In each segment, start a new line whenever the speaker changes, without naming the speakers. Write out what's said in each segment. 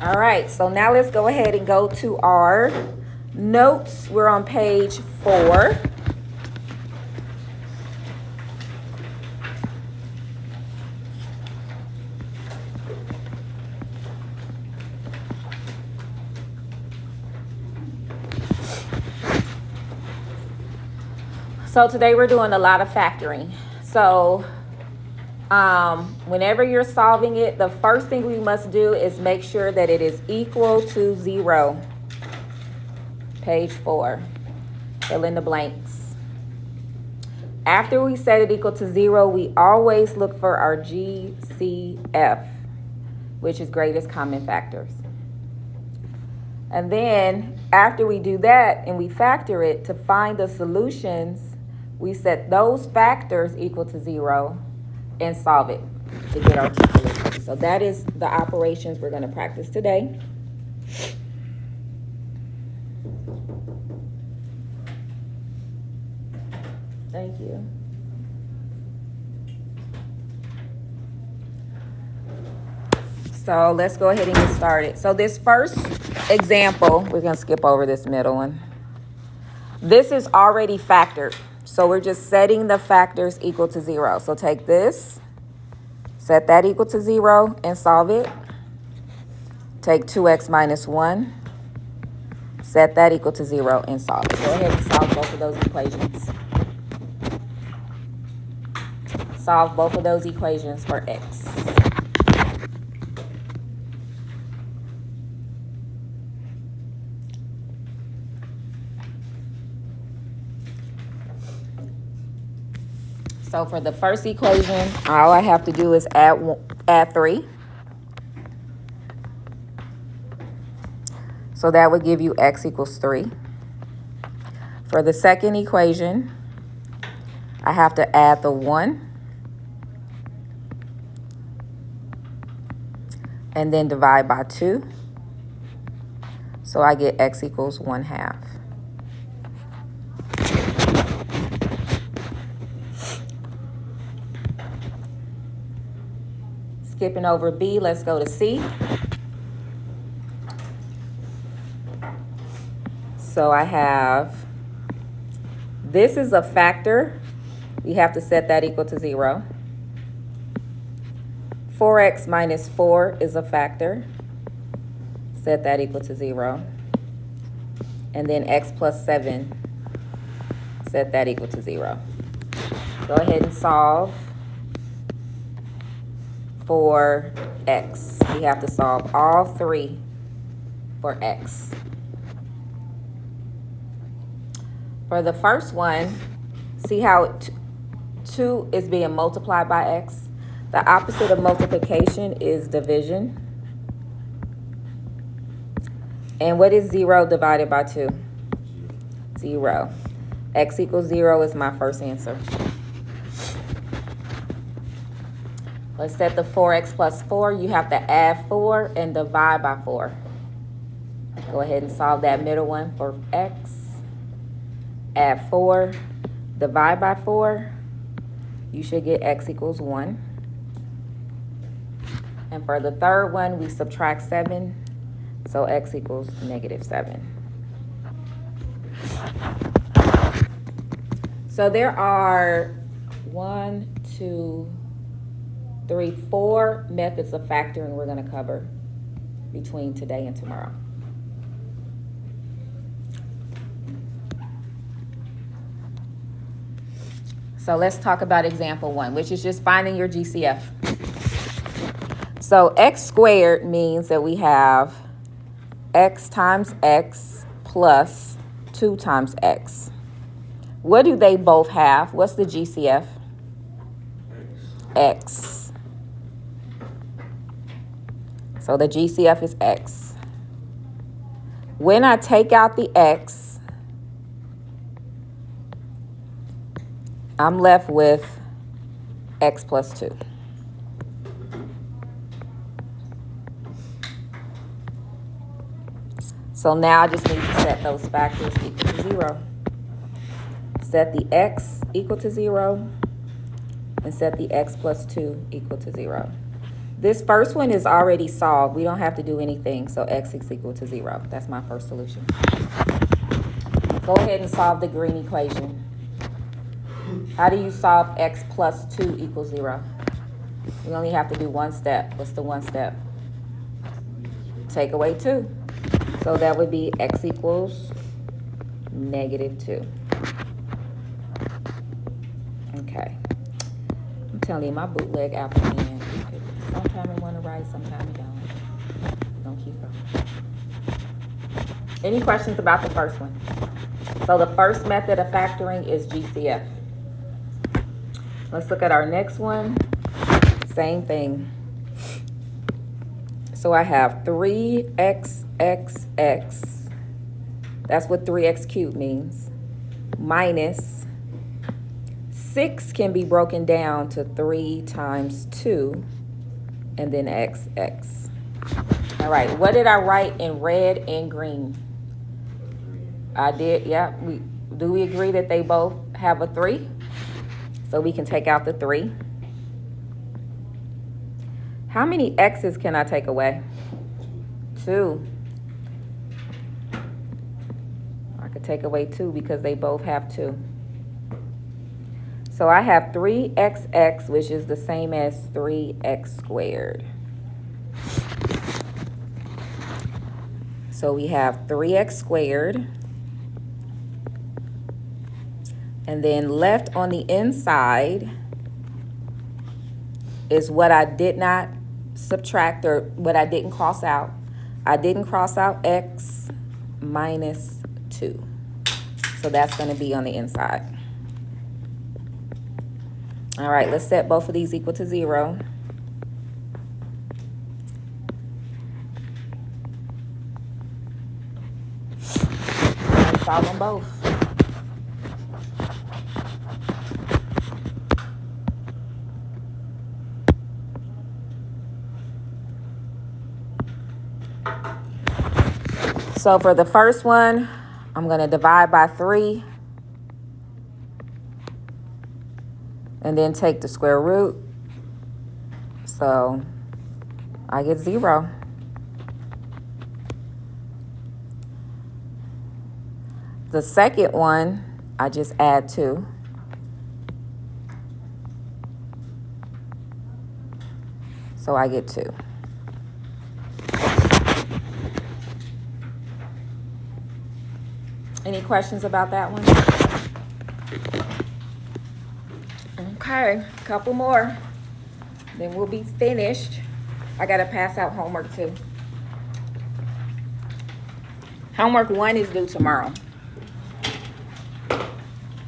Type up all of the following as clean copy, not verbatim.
All right, so now let's go ahead and go to our notes. We're on page 4. So today we're doing a lot of factoring. So whenever you're solving it, the first thing we must do is make sure that it is equal to 0. Page 4. Fill in the blanks. After we set it equal to 0, we always look for our GCF, which is greatest common factors. And then after we do that and we factor it, to find the solutions, we set those factors equal to 0 and solve it to get our solution. So that is the operations we're going to practice today. Thank you. So let's go ahead and get started. So this first example, we're going to skip over this middle one. This is already factored. So we're just setting the factors equal to 0. So take this, set that equal to 0 and solve it. Take 2x minus 1, set that equal to 0 and solve it. Go ahead and solve both of those equations. Solve both of those equations for x. So for the first equation, all I have to do is add 3. So that would give you x equals 3. For the second equation, I have to add the 1. And then divide by 2. So I get x equals 1/2. Skipping over B, let's go to C. So I have, this is a factor. We have to set that equal to 0. 4x minus 4 is a factor. Set that equal to 0. And then x plus 7, set that equal to 0. Go ahead and solve for x. We have to solve all 3 for x. For the first one, see how 2 is being multiplied by x? The opposite of multiplication is division. And what is 0 divided by 2? 0. X equals 0 is my first answer. Let's set the 4x plus 4. You have to add 4 and divide by 4. Go ahead and solve that middle one for x. Add 4, divide by 4. You should get x equals 1. And for the third one, we subtract 7. So x equals -7. So there are 1, 2, 3, 4 methods of factoring we're going to cover between today and tomorrow. So let's talk about example 1, which is just finding your GCF. So x squared means that we have x times x plus 2 times x. What do they both have? What's the GCF? X. So the GCF is x. When I take out the x, I'm left with x plus 2. So now I just need to set those factors equal to 0. Set the x equal to 0 and set the x plus 2 equal to 0. This first one is already solved. We don't have to do anything, so x is equal to 0. That's my first solution. Go ahead and solve the green equation. How do you solve x plus 2 equals 0? We only have to do one step. What's the one step? Take away 2. So that would be x equals -2. Okay. I'm telling you, my bootleg Apple pen. Sometimes I want to write, sometimes I don't. Don't keep going. Any questions about the first one? So the first method of factoring is GCF. Let's look at our next one. Same thing. So I have 3xxx. That's what 3x cubed means. Minus 6 can be broken down to 3 times 2, and then xx. All right, what did I write in red and green? I did, yeah. Do we agree that they both have a 3? So we can take out the 3. How many x's can I take away? 2. I could take away 2 because they both have 2. So I have 3xx, which is the same as 3x squared. So we have 3x squared. And then left on the inside is what I did not subtract, or what I didn't cross out. I didn't cross out x minus 2. So that's going to be on the inside. All right, let's set both of these equal to 0. And solve them both. So for the first one, I'm going to divide by 3. And then take the square root. So I get 0. The second one, I just add 2. So I get 2. Any questions about that one? Okay, a couple more. Then we'll be finished. I got to pass out homework too. Homework 1 is due tomorrow.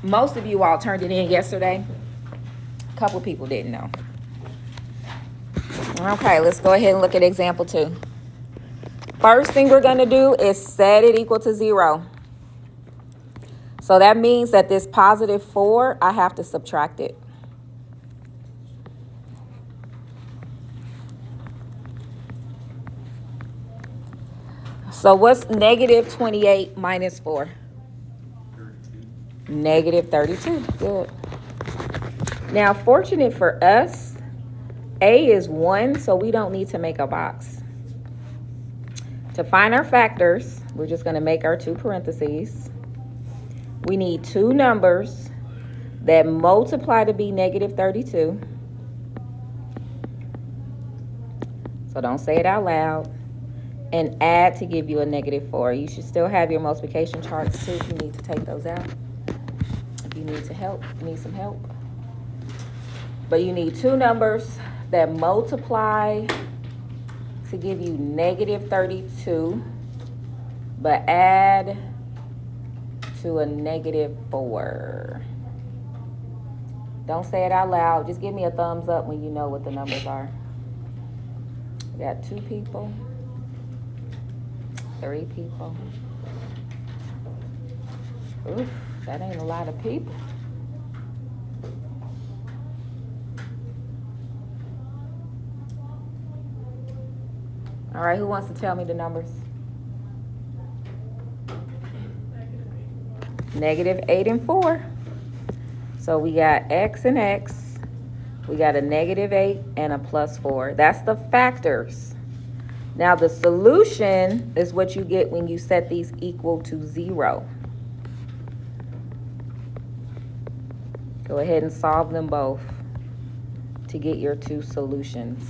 Most of you all turned it in yesterday. A couple people didn't know. Okay, let's go ahead and look at example 2. First thing we're going to do is set it equal to 0. So that means that this positive 4, I have to subtract it. So what's negative 28 minus 4? 32. Negative 32. Good. Now, fortunate for us, A is 1, so we don't need to make a box. To find our factors, we're just going to make our 2 parentheses. We need 2 numbers that multiply to be negative 32. So don't say it out loud. And add to give you a negative 4. You should still have your multiplication charts too if you need to take those out. If you need some help. But you need 2 numbers that multiply to give you negative 32, but add to a negative 4. Don't say it out loud. Just give me a thumbs up when you know what the numbers are. We got 2 people. 3 people. Oof, that ain't a lot of people. All right, who wants to tell me the numbers? Negative 8 and 4. So we got x and x. We got a -8 and a +4. That's the factors. Now the solution is what you get when you set these equal to 0. Go ahead and solve them both to get your two solutions.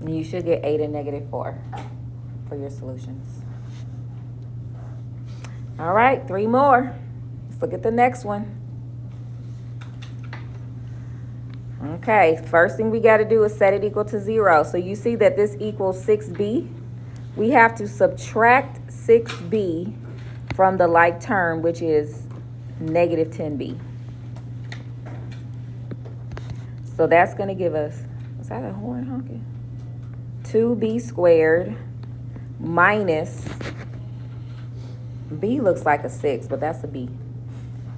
You should get 8 and -4 for your solutions. All right, 3 more. Let's look at the next one. Okay, first thing we got to do is set it equal to 0. So you see that this equals 6b. We have to subtract 6b from the like term, which is -10b. So that's going to give us, is that a horn honking? 2b squared minus, b looks like a 6, but that's a b.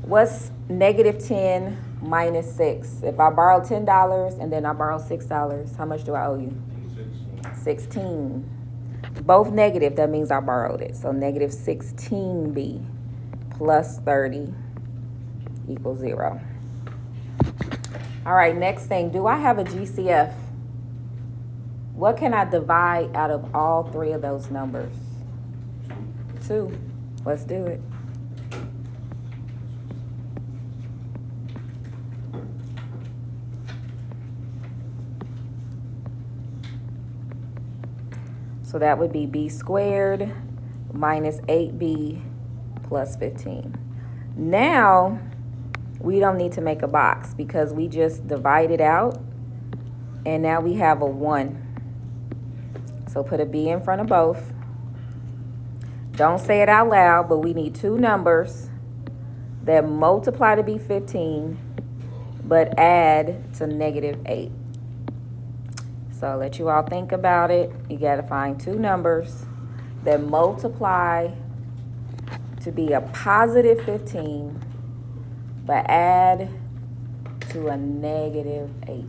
What's -10 minus 6? If I borrow $10 and then I borrow $6, how much do I owe you? 16. Both negative, that means I borrowed it. So -16b plus 30 equals 0. All right, next thing, do I have a GCF? What can I divide out of all 3 of those numbers? 2. Let's do it. So that would be b squared minus 8b plus 15. Now, we don't need to make a box because we just divided out, and now we have a 1. So put a b in front of both. Don't say it out loud, but we need 2 numbers that multiply to be 15, but add to -8. So I'll let you all think about it. You got to find 2 numbers that multiply to be a positive 15, but add to a -8.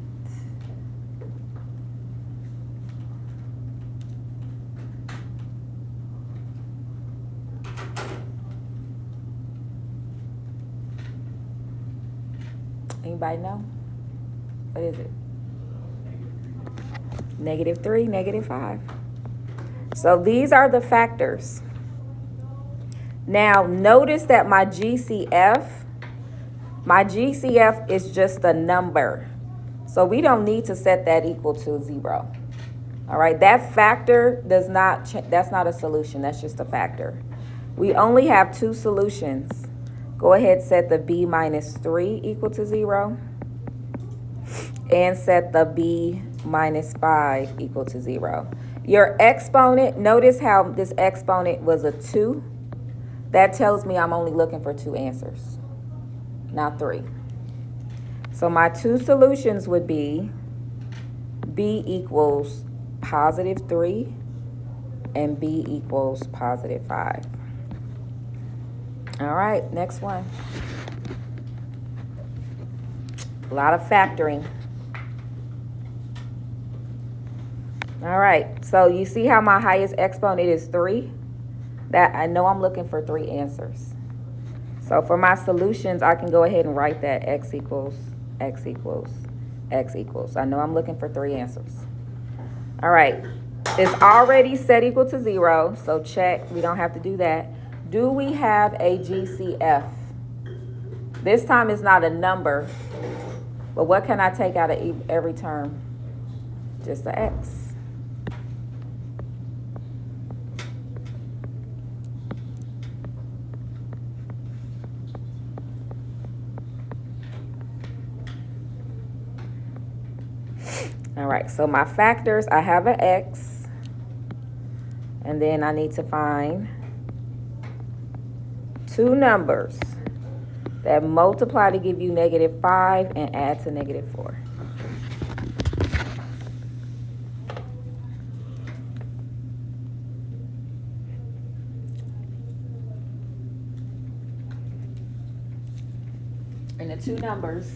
Anybody know? What is it? -3, -5. So these are the factors. Now notice that my GCF is just a number. So we don't need to set that equal to 0. All right, that factor does not, that's not a solution, that's just a factor. We only have 2 solutions. Go ahead, set the b minus 3 equal to 0. And set the b minus 5 equal to 0. Your exponent, notice how this exponent was a 2. That tells me I'm only looking for 2 answers, not 3. So my 2 solutions would be b equals +3 and b equals +5. All right, next one. A lot of factoring. All right, so you see how my highest exponent is 3? That I know I'm looking for 3 answers. So for my solutions, I can go ahead and write that x equals, x equals, x equals. I know I'm looking for 3 answers. All right, it's already set equal to 0, so check, we don't have to do that. Do we have a GCF? This time it's not a number, but what can I take out of every term? Just the x. All right, so my factors, I have an x, and then I need to find 2 numbers that multiply to give you -5 and add to -4. And the 2 numbers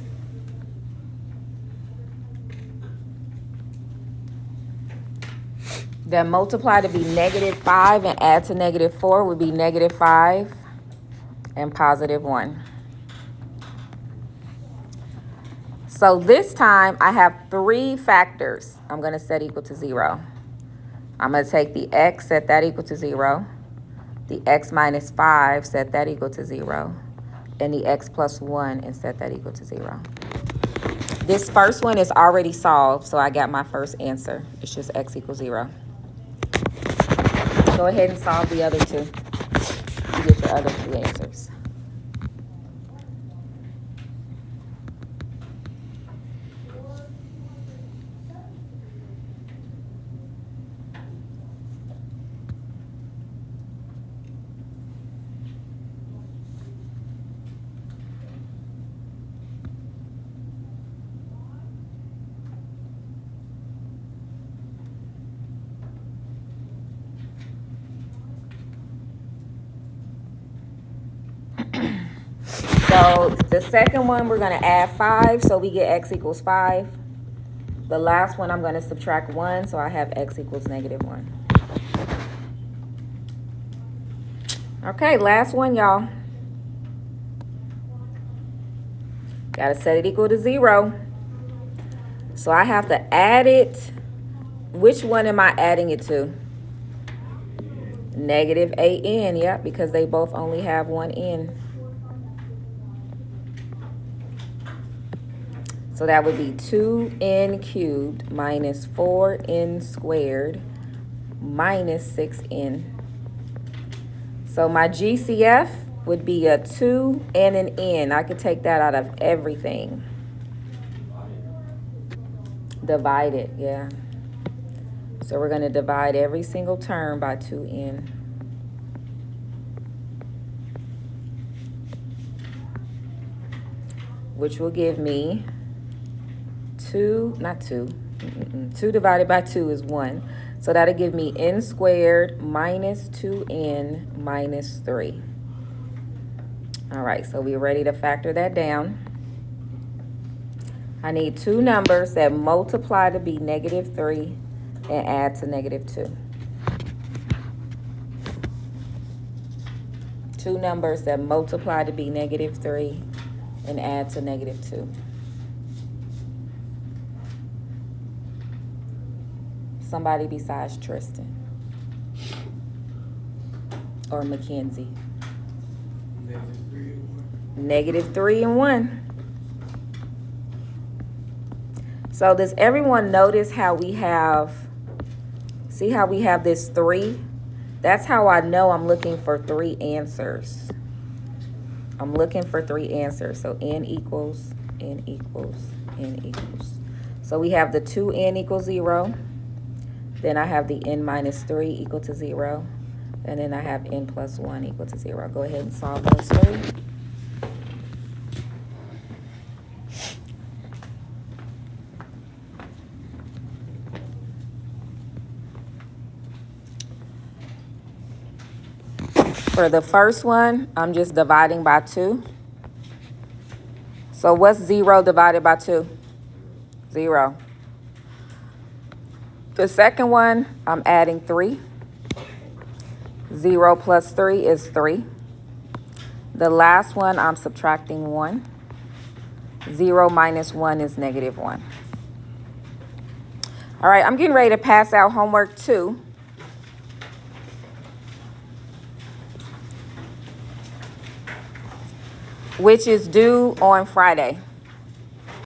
Then multiply to be -5 and add to -4 would be -5 and +1. So this time I have 3 factors I'm going to set equal to 0. I'm going to take the x, set that equal to 0. The x minus 5, set that equal to 0. And the x plus 1 and set that equal to 0. This first one is already solved, so I got my first answer. It's just x equals 0. Go ahead and solve the other two. You get your other 2 answers. So the second one, we're going to add 5, so we get x equals 5. The last one, I'm going to subtract 1, so I have x equals -1. Okay, last one, y'all. Got to set it equal to 0. So I have to add it. Which one am I adding it to? -an, yeah, because they both only have one n. So that would be 2n cubed minus 4n squared minus 6n. So my GCF would be a 2 and an n. I could take that out of everything. Divide it, yeah. So we're going to divide every single term by 2n. Which will give me 2 divided by 2 is 1. So that'll give me n squared minus 2n minus 3. All right, so we're ready to factor that down. I need 2 numbers that multiply to be -3 and add to -2. 2 numbers that multiply to be -3 and add to -2. Somebody besides Tristan or Mackenzie. -3 and 1. So does everyone notice how we have, see how we have this 3? That's how I know I'm looking for 3 answers. I'm looking for 3 answers. So n equals, n equals, n equals. So we have the 2n equals 0. Then I have the n minus 3 equal to 0. And then I have n plus 1 equal to 0. Go ahead and solve those 3. For the first one, I'm just dividing by 2. So what's 0 divided by 2? 0. The second one, I'm adding 3. 0 plus 3 is 3. The last one, I'm subtracting 1. 0 minus 1 is -1. All right, I'm getting ready to pass out homework 2. Which is due on Friday.